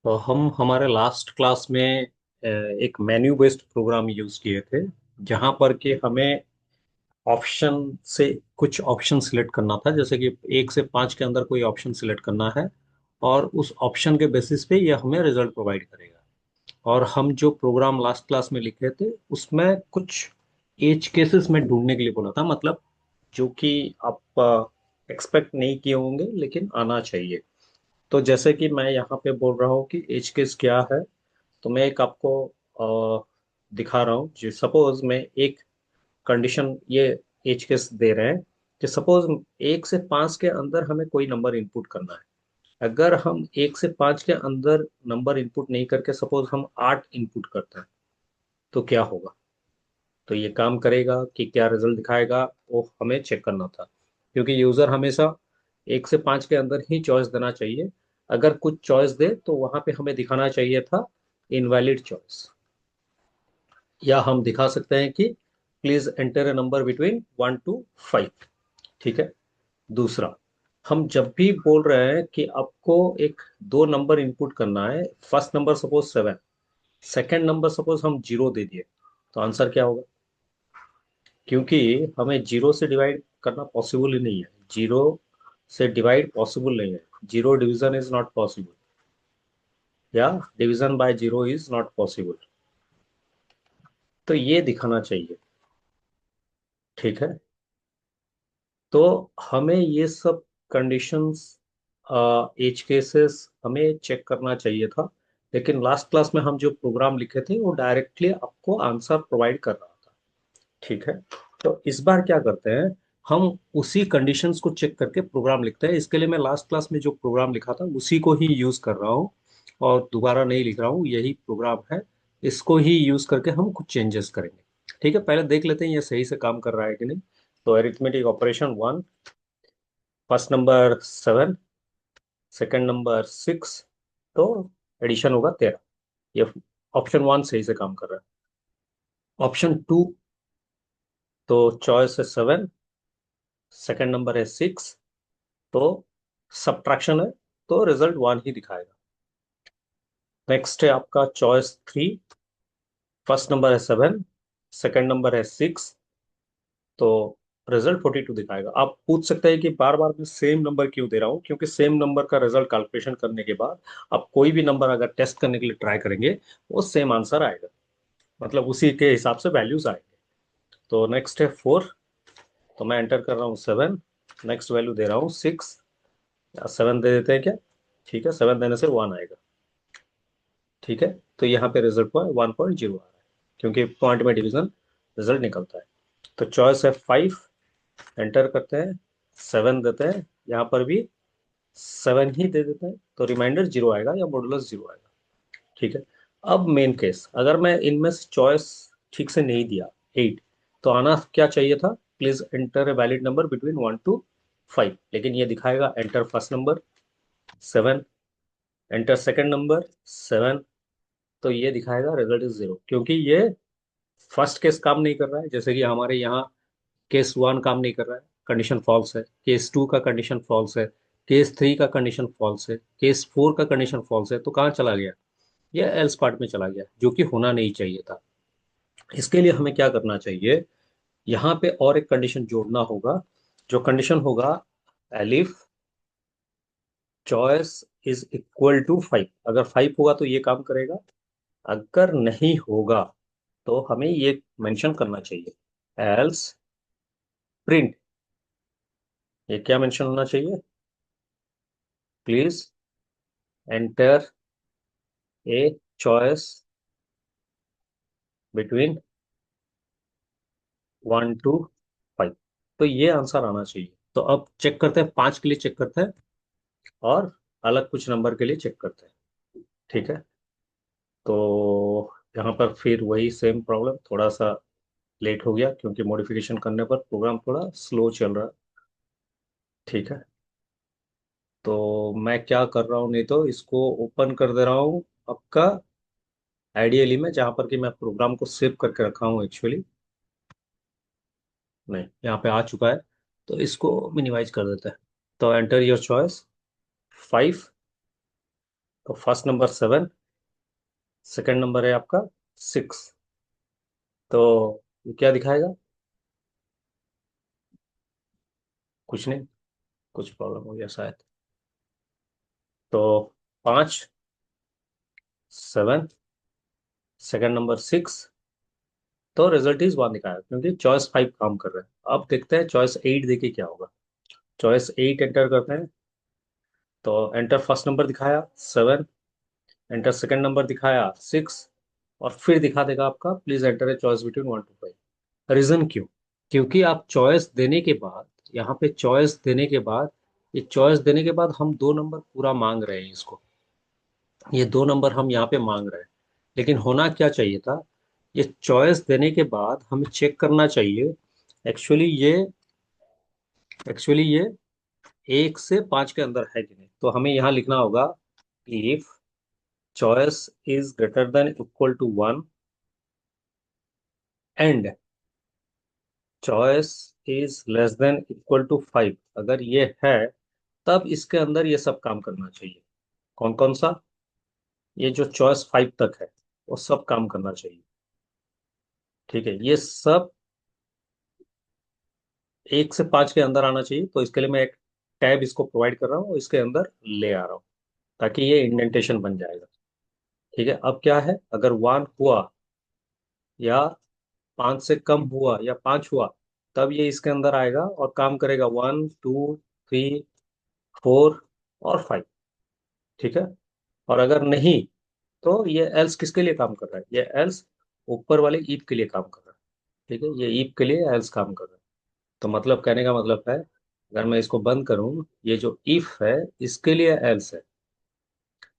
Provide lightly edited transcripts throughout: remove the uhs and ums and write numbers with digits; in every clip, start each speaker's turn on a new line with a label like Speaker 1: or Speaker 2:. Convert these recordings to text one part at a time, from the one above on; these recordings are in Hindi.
Speaker 1: तो हम हमारे लास्ट क्लास में एक मेन्यू बेस्ड प्रोग्राम यूज किए थे, जहां पर कि हमें ऑप्शन से कुछ ऑप्शन सिलेक्ट करना था। जैसे कि 1 से 5 के अंदर कोई ऑप्शन सिलेक्ट करना है, और उस ऑप्शन के बेसिस पे ये हमें रिजल्ट प्रोवाइड करेगा। और हम जो प्रोग्राम लास्ट क्लास में लिखे थे, उसमें कुछ एज केसेस में ढूंढने के लिए बोला था, मतलब जो कि आप एक्सपेक्ट नहीं किए होंगे लेकिन आना चाहिए। तो जैसे कि मैं यहाँ पे बोल रहा हूँ कि एज केस क्या है, तो मैं एक आपको अ, दिखा रहा हूँ। जी, सपोज मैं एक कंडीशन ये एज केस दे रहे हैं कि सपोज 1 से 5 के अंदर हमें कोई नंबर इनपुट करना है। अगर हम 1 से 5 के अंदर नंबर इनपुट नहीं करके सपोज हम 8 इनपुट करते हैं, तो क्या होगा? तो ये काम करेगा कि क्या रिजल्ट दिखाएगा, वो हमें चेक करना था। क्योंकि यूजर हमेशा 1 से 5 के अंदर ही चॉइस देना चाहिए। अगर कुछ चॉइस दे तो वहां पे हमें दिखाना चाहिए था इनवैलिड चॉइस, या हम दिखा सकते हैं कि please enter A number between 1 to 5। ठीक है। दूसरा, हम जब भी बोल रहे हैं कि आपको एक दो नंबर इनपुट करना है, first number suppose 7, second number suppose हम 0 दे दिए, तो आंसर क्या होगा? क्योंकि हमें 0 से डिवाइड करना पॉसिबल ही नहीं है। 0 से डिवाइड पॉसिबल नहीं है। Zero division is not possible, या division by 0 is not possible. तो ये दिखाना चाहिए। ठीक है। तो हमें ये सब कंडीशंस, एज केसेस हमें चेक करना चाहिए था। लेकिन लास्ट क्लास में हम जो प्रोग्राम लिखे थे वो डायरेक्टली आपको आंसर प्रोवाइड कर रहा था। ठीक है। तो इस बार क्या करते हैं, हम उसी कंडीशंस को चेक करके प्रोग्राम लिखते हैं। इसके लिए मैं लास्ट क्लास में जो प्रोग्राम लिखा था उसी को ही यूज कर रहा हूँ, और दोबारा नहीं लिख रहा हूँ। यही प्रोग्राम है, इसको ही यूज करके हम कुछ चेंजेस करेंगे। ठीक है, पहले देख लेते हैं ये सही से काम कर रहा है कि नहीं। तो arithmetic operation 1, first number 7, second number 6, तो एडिशन होगा 13। ये ऑप्शन 1 सही से काम कर रहा है। ऑप्शन 2, तो चॉइस है 7, सेकंड नंबर है 6, तो सब्ट्रैक्शन है, तो रिजल्ट 1 ही दिखाएगा। नेक्स्ट है आपका चॉइस 3, फर्स्ट नंबर है 7, सेकंड नंबर है 6, तो रिजल्ट 42 दिखाएगा। आप पूछ सकते हैं कि बार बार मैं सेम नंबर क्यों दे रहा हूँ? क्योंकि सेम नंबर का रिजल्ट कैलकुलेशन करने के बाद आप कोई भी नंबर अगर टेस्ट करने के लिए ट्राई करेंगे, वो सेम आंसर आएगा। मतलब उसी के हिसाब से वैल्यूज आएंगे। तो नेक्स्ट है 4, तो मैं एंटर कर रहा हूँ 7, नेक्स्ट वैल्यू दे रहा हूँ 6, या 7 दे देते हैं क्या? ठीक है, 7 देने से 1 आएगा। ठीक है। तो यहाँ पे रिजल्ट हुआ 1.0 आ रहा है, क्योंकि पॉइंट में डिवीजन रिजल्ट निकलता है। तो चॉइस है 5, एंटर करते हैं, 7 देते हैं, यहाँ पर भी 7 ही दे देते हैं, तो रिमाइंडर 0 आएगा या मॉडुलस 0 आएगा। ठीक है। अब मेन केस, अगर मैं इनमें से चॉइस ठीक से नहीं दिया, 8, तो आना क्या चाहिए था? Please enter a valid number between 1 to 5। लेकिन ये दिखाएगा enter first number 7, enter second number 7, तो ये दिखाएगा रिजल्ट इज 0, क्योंकि ये फर्स्ट केस काम नहीं कर रहा है। जैसे कि हमारे यहाँ केस 1 काम नहीं कर रहा है, कंडीशन फॉल्स है। केस 2 का कंडीशन फॉल्स है। केस 3 का कंडीशन फॉल्स है। केस 4 का कंडीशन फॉल्स है। तो कहाँ चला गया? ये एल्स पार्ट में चला गया, जो कि होना नहीं चाहिए था। इसके लिए हमें क्या करना चाहिए, यहाँ पे और एक कंडीशन जोड़ना होगा। जो कंडीशन होगा, elif choice is equal to 5। अगर 5 होगा तो ये काम करेगा। अगर नहीं होगा तो हमें ये मेंशन करना चाहिए, एल्स प्रिंट। ये क्या मेंशन होना चाहिए? Please enter a choice between 1 to 5। तो ये आंसर आना चाहिए। तो अब चेक करते हैं, 5 के लिए चेक करते हैं, और अलग कुछ नंबर के लिए चेक करते हैं। ठीक है। तो यहाँ पर फिर वही सेम प्रॉब्लम, थोड़ा सा लेट हो गया क्योंकि मॉडिफिकेशन करने पर प्रोग्राम थोड़ा स्लो चल रहा है। ठीक है। तो मैं क्या कर रहा हूँ, नहीं तो इसको ओपन कर दे रहा हूँ आपका आइडियली में, जहाँ पर कि मैं प्रोग्राम को सेव करके रखा हूँ एक्चुअली। नहीं, यहाँ पे आ चुका है। तो इसको मिनिमाइज कर देते हैं। तो एंटर योर चॉइस 5, तो फर्स्ट नंबर 7, सेकंड नंबर है आपका 6। तो ये क्या दिखाएगा? कुछ नहीं, कुछ प्रॉब्लम हो गया शायद। तो 5, 7, सेकंड नंबर 6, तो रिजल्ट इज 1 दिखाया क्योंकि चॉइस 5 काम कर रहा है। अब देखते हैं चॉइस 8 देखिए क्या होगा। चॉइस 8 एंटर करते हैं, तो एंटर फर्स्ट नंबर दिखाया 7, एंटर सेकंड नंबर दिखाया 6, और फिर दिखा देगा आपका please enter a choice between 1 to 5। Reason क्यों? क्योंकि आप चॉइस देने के बाद, यहाँ पे चॉइस देने के बाद, ये चॉइस देने के बाद हम 2 नंबर पूरा मांग रहे हैं इसको, ये 2 नंबर हम यहाँ पे मांग रहे हैं। लेकिन होना क्या चाहिए था, ये चॉइस देने के बाद हमें चेक करना चाहिए एक्चुअली ये एक्चुअली ये 1 से 5 के अंदर है कि नहीं। तो हमें यहाँ लिखना होगा if choice is greater than equal to 1 and choice is less than equal to 5, अगर ये है तब इसके अंदर ये सब काम करना चाहिए। कौन कौन सा? ये जो चॉइस 5 तक है वो सब काम करना चाहिए। ठीक है, ये सब 1 से 5 के अंदर आना चाहिए। तो इसके लिए मैं एक टैब इसको प्रोवाइड कर रहा हूँ, इसके अंदर ले आ रहा हूँ ताकि ये इंडेंटेशन बन जाएगा। ठीक है, अब क्या है, अगर 1 हुआ या 5 से कम हुआ या 5 हुआ, तब ये इसके अंदर आएगा और काम करेगा 1, 2, 3, 4 और 5। ठीक है, और अगर नहीं तो ये एल्स किसके लिए काम कर रहा है, ये एल्स ऊपर वाले ईफ के लिए काम कर रहा है। ठीक है, ये ईफ के लिए एल्स काम कर रहा है। तो मतलब कहने का मतलब है, अगर मैं इसको बंद करूं, ये जो इफ है इसके लिए एल्स है।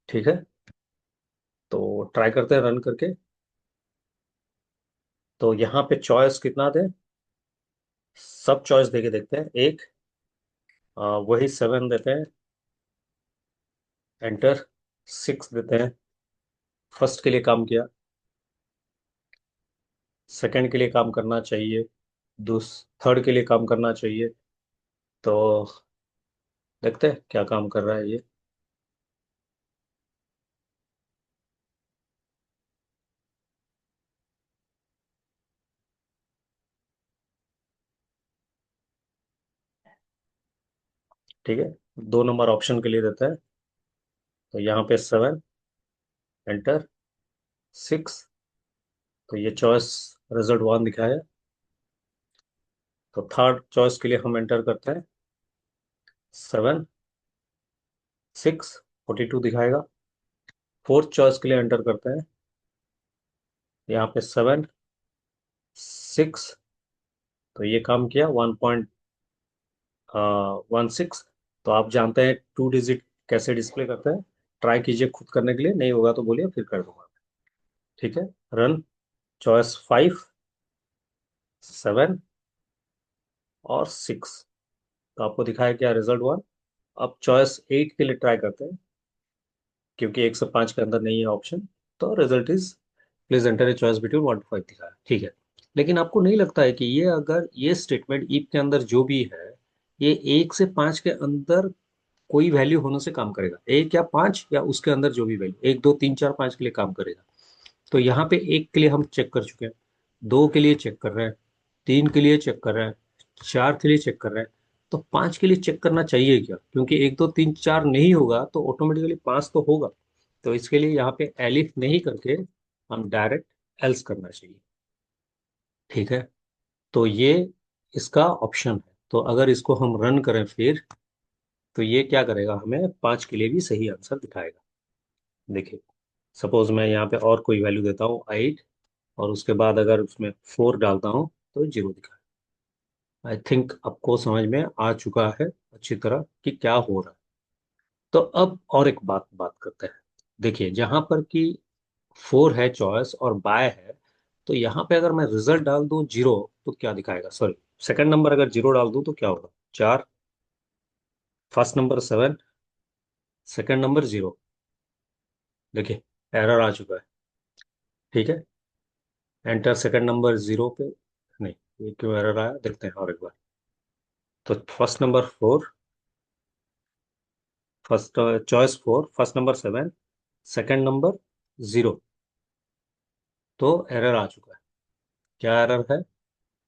Speaker 1: ठीक है, तो ट्राई करते हैं रन करके। तो यहाँ पे चॉइस कितना दें, सब चॉइस देके देखते हैं। एक वही 7 देते हैं, एंटर 6 देते हैं, फर्स्ट के लिए काम किया, सेकंड के लिए काम करना चाहिए, दूस थर्ड के लिए काम करना चाहिए। तो देखते हैं क्या काम कर रहा है ये। ठीक है, 2 नंबर ऑप्शन के लिए देता है, तो यहाँ पे 7, एंटर 6, तो ये चॉइस रिजल्ट 1 दिखाया। तो थर्ड चॉइस के लिए हम एंटर करते हैं 7, 6, 42 दिखाएगा। फोर्थ चॉइस के लिए एंटर करते हैं, यहाँ पे 7, 6, तो ये काम किया 1.16। तो आप जानते हैं 2 डिजिट कैसे डिस्प्ले करते हैं। ट्राई कीजिए खुद करने के लिए, नहीं होगा तो बोलिए फिर कर दूंगा। ठीक है, रन। चॉइस 5, 7 और 6, तो आपको दिखाया क्या, रिजल्ट 1। अब चॉइस 8 के लिए ट्राई करते हैं, क्योंकि 1 से 5 के अंदर नहीं है ऑप्शन। तो result is please enter a choice between 1 to 5 दिखाया। ठीक है, लेकिन आपको नहीं लगता है कि ये अगर ये स्टेटमेंट इफ के अंदर जो भी है, ये 1 से 5 के अंदर कोई वैल्यू होने से काम करेगा, 1 या 5 या उसके अंदर जो भी वैल्यू, 1, 2, 3, 4, 5 के लिए काम करेगा। तो यहाँ पे 1 के लिए हम चेक कर चुके हैं, 2 के लिए चेक कर रहे हैं, 3 के लिए चेक कर रहे हैं, 4 के लिए चेक कर रहे हैं। तो 5 के लिए चेक करना चाहिए क्या, क्योंकि 1, 2, 3, 4 नहीं होगा तो ऑटोमेटिकली 5 तो होगा। तो इसके लिए यहाँ पे एलिफ नहीं करके हम डायरेक्ट एल्स करना चाहिए। ठीक है, तो ये इसका ऑप्शन है। तो अगर इसको हम रन करें फिर, तो ये क्या करेगा, हमें 5 के लिए भी सही आंसर दिखाएगा। देखिए, सपोज मैं यहाँ पे और कोई वैल्यू देता हूँ 8, और उसके बाद अगर उसमें 4 डालता हूँ तो 0 दिखाएगा। आई थिंक आपको समझ में आ चुका है अच्छी तरह कि क्या हो रहा है। तो अब और एक बात बात करते हैं। देखिए, जहां पर कि 4 है चॉइस और बाय है, तो यहाँ पे अगर मैं रिजल्ट डाल दूं 0, तो क्या दिखाएगा, सॉरी, सेकंड नंबर अगर 0 डाल दूं तो क्या होगा, 4, फर्स्ट नंबर 7, सेकंड नंबर 0। देखिए, एरर आ चुका है। ठीक है, एंटर सेकंड नंबर 0 पे, नहीं, ये क्यों एरर आया, देखते हैं और एक बार। तो first number 4, first choice 4, first number 7, second number 0। तो एरर आ चुका है। क्या एरर है?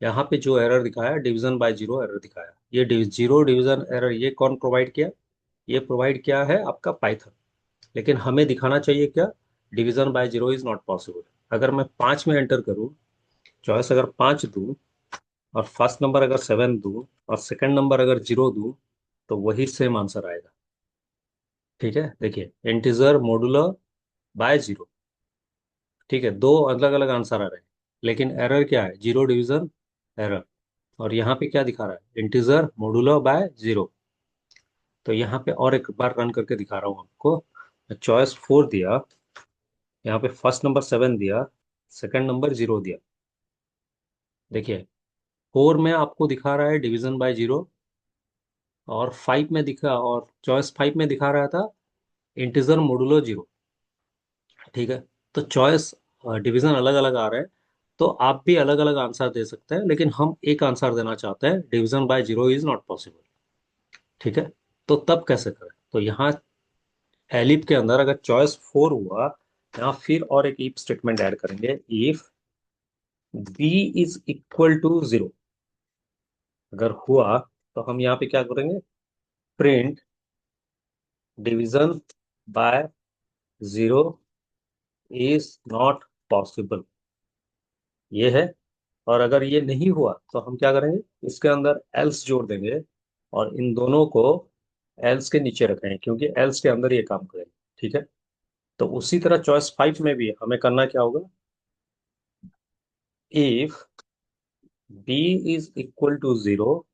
Speaker 1: यहाँ पे जो एरर दिखाया, डिवीजन बाय जीरो एरर दिखाया। ये जीरो डिवीजन एरर ये कौन प्रोवाइड किया? ये प्रोवाइड किया है आपका पाइथन। लेकिन हमें दिखाना चाहिए क्या? Division by zero is not possible. अगर मैं 5 में एंटर करूँ, चॉइस अगर 5 दूं, और फर्स्ट नंबर अगर 7 दूं, और सेकंड नंबर अगर 0 दूं, तो वही सेम आंसर आएगा। ठीक है, देखिए, इंटीजर मोडुलो बाय जीरो। ठीक है, दो अलग अलग आंसर आ रहे हैं, लेकिन एरर क्या है? Zero division error. और यहाँ पे क्या दिखा रहा है? Integer modulo by zero. तो यहाँ पे और एक बार रन करके दिखा रहा हूँ आपको। चॉइस 4 दिया, यहाँ पे फर्स्ट नंबर 7 दिया, सेकंड नंबर 0 दिया। देखिए, 4 में आपको दिखा रहा है डिवीजन बाय जीरो, और 5 में दिखा, और चॉइस 5 में दिखा रहा था इंटीजर मोडुलो जीरो। ठीक है, तो चॉइस डिवीजन अलग अलग आ रहे हैं। तो आप भी अलग अलग आंसर दे सकते हैं, लेकिन हम एक आंसर देना चाहते हैं, division by zero is not possible. ठीक है, तो तब कैसे करें? तो यहाँ एलिफ के अंदर अगर चॉइस 4 हुआ, यहाँ फिर और एक इफ स्टेटमेंट ऐड करेंगे। If B is equal to zero अगर हुआ, तो हम यहाँ पे क्या करेंगे? Print division by zero is not possible, ये है। और अगर ये नहीं हुआ, तो हम क्या करेंगे? इसके अंदर एल्स जोड़ देंगे, और इन दोनों को एल्स के नीचे रखेंगे, क्योंकि एल्स के अंदर ये काम करेंगे। ठीक है, तो उसी तरह चॉइस 5 में भी हमें करना क्या होगा? If B is equal to zero,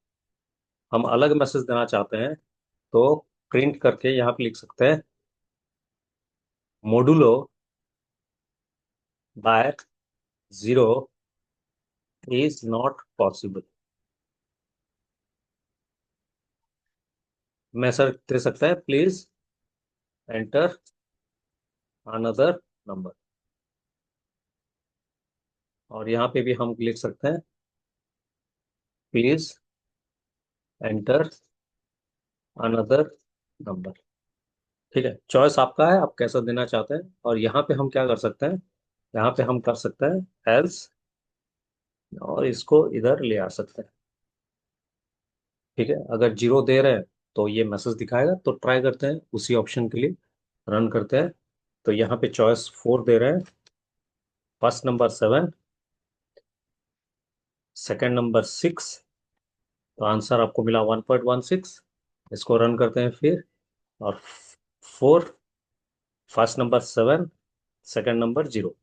Speaker 1: हम अलग मैसेज देना चाहते हैं, तो प्रिंट करके यहाँ पे लिख सकते हैं modulo by zero is not possible. Message दे सकता है प्लीज एंटर अनदर नंबर। और यहाँ पे भी हम लिख सकते हैं प्लीज एंटर अनदर नंबर। ठीक है, चॉइस आपका है, आप कैसा देना चाहते हैं। और यहाँ पे हम क्या कर सकते हैं? यहाँ पे हम कर सकते हैं एल्स, और इसको इधर ले आ सकते हैं। ठीक है, अगर जीरो दे रहे हैं, तो ये मैसेज दिखाएगा। तो ट्राई करते हैं उसी ऑप्शन के लिए, रन करते हैं। तो यहाँ पे चॉइस 4 दे रहे हैं, फर्स्ट नंबर 7, सेकंड नंबर 6। तो आंसर आपको मिला 1.16। इसको रन करते हैं फिर, और 4, फर्स्ट नंबर 7, सेकंड नंबर 0।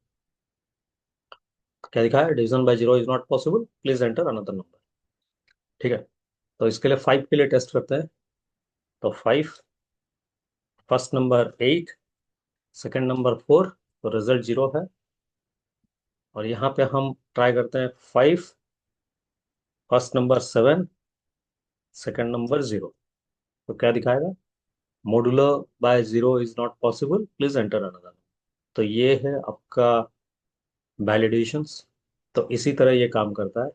Speaker 1: क्या दिखा है? Division by zero is not possible, please enter another number. ठीक है, तो इसके लिए 5 के लिए टेस्ट करते हैं। तो 5, फर्स्ट नंबर 8, सेकंड नंबर 4। तो रिजल्ट 0 है। और यहाँ पे हम ट्राई करते हैं 5, फर्स्ट नंबर 7, सेकंड नंबर 0। तो क्या दिखाएगा? Modulo by zero is not possible, please enter another. तो ये है आपका वैलिडेशंस। तो इसी तरह ये काम करता है।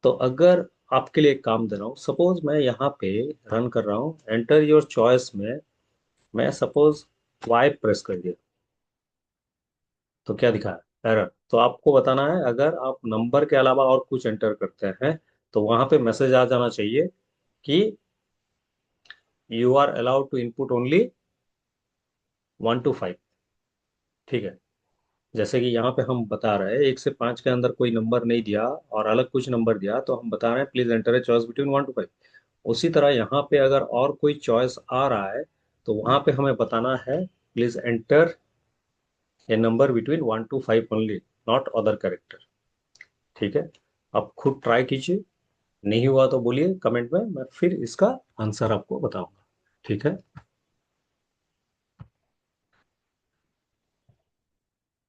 Speaker 1: तो अगर आपके लिए एक काम दे रहा हूँ, सपोज मैं यहाँ पे रन कर रहा हूँ, एंटर योर चॉइस में मैं सपोज वाई प्रेस कर दिया, तो क्या दिखा है? एरर। तो आपको बताना है, अगर आप नंबर के अलावा और कुछ एंटर करते हैं, तो वहां पे मैसेज आ जाना चाहिए कि you are allowed to input only 1 to 5। ठीक है, जैसे कि यहाँ पे हम बता रहे हैं 1 से 5 के अंदर कोई नंबर नहीं दिया, और अलग कुछ नंबर दिया, तो हम बता रहे हैं please enter a choice between 1 to 5। उसी तरह यहाँ पे अगर और कोई चॉइस आ रहा है, तो वहां पे हमें बताना है please enter A number between 1 to 5 only, not other character. ठीक है, आप खुद ट्राई कीजिए। नहीं हुआ तो बोलिए कमेंट में, मैं फिर इसका आंसर आपको बताऊंगा। ठीक है।